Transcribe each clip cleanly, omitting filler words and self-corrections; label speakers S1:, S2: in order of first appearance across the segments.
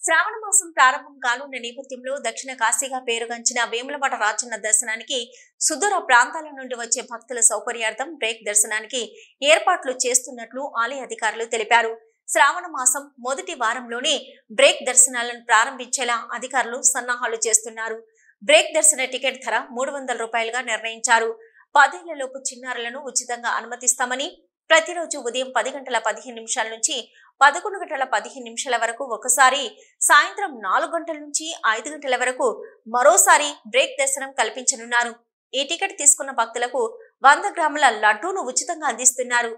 S1: శ్రావణ మాసం ప్రారంభం కానున్న నేపథ్యంలో దక్షిణ కాశీగా పేరుగాంచిన వేములవాడ రాజన్న దర్శనానికి సుదూర ప్రాంతాల నుండి వచ్చే భక్తుల సౌకర్యార్థం బ్రేక్ దర్శనానికి ఏర్పాట్లు చేస్తున్నట్లు ఆలయ అధికారులు తెలిపారు. శ్రావణ మాసం మొదటి వారంలోనే బ్రేక్ దర్శనాలను ప్రారంభించేలా అధికారులు సన్నాహాలు చేస్తున్నారు. బ్రేక్ దర్శన టికెట్ ధర 300 రూపాయలుగా నిర్ణయించారు. 10 ఏళ్లలోపు చిన్నారులను ఉచితంగా అనుమతిస్తామని, ప్రతిరోజు ఉదయం 10:15 నుంచి 11:15 వరకు ఒకసారి, సాయంత్రం 4 గంటల నుంచి 5 గంటల వరకు మరోసారి బ్రేక్ దర్శనం కల్పించనున్నారు. ఈ టికెట్ తీసుకున్న భక్తులకు 100 గ్రాముల లడ్డూను ఉచితంగా అందిస్తున్నారు.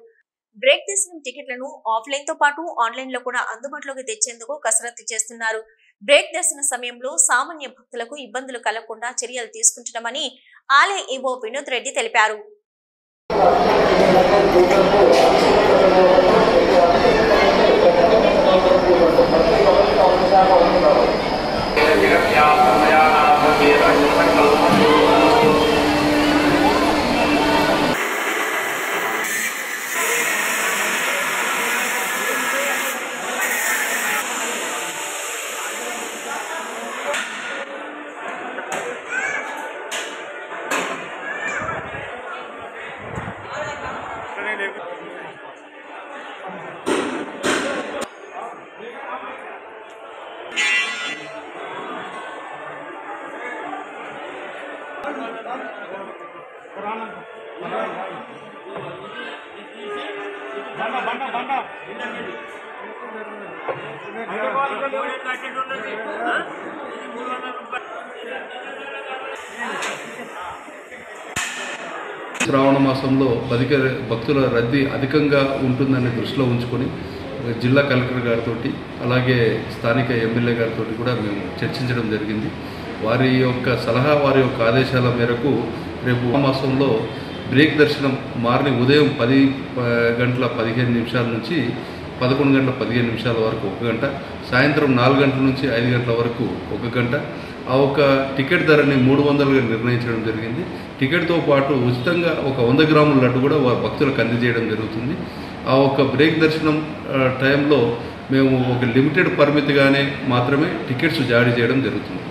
S1: బ్రేక్ దర్శనం టికెట్లను ఆఫ్లైన్ తో పాటు ఆన్లైన్ లో కూడా అందుబాటులోకి తెచ్చేందుకు కసరత్తు చేస్తున్నారు. బ్రేక్ దర్శన సమయంలో సామాన్య భక్తులకు ఇబ్బందులు కలగకుండా చర్యలు తీసుకుంటున్నామని ఆలయ ఈవో వినోద్ రెడ్డి తెలిపారు.
S2: శ్రావణ మాసంలో భక్తుల రద్దీ అధికంగా ఉంటుందని దృష్టిలో ఉంచుకొని జిల్లా కలెక్టర్ గారితో అలాగే స్థానిక ఎమ్మెల్యే గారితో కూడా మేము చర్చించడం జరిగింది. వారి యొక్క సలహా, వారి యొక్క ఆదేశాల మేరకు రేపు మాసంలో బ్రేక్ దర్శనం మార్నింగ్ ఉదయం 10:15 నుంచి 11:15 వరకు 1 గంట, సాయంత్రం 4 గంటల నుంచి 5 గంటల వరకు 1 గంట. ఆ ఒక టికెట్ ధరని 300గా నిర్ణయించడం జరిగింది. టికెట్తో పాటు ఉచితంగా ఒక 100 గ్రాముల లడ్డు కూడా భక్తులకు అందజేయడం జరుగుతుంది. ఆ ఒక బ్రేక్ దర్శనం టైంలో మేము ఒక లిమిటెడ్ పరిమితిగానే మాత్రమే టికెట్స్ జారీ చేయడం జరుగుతుంది.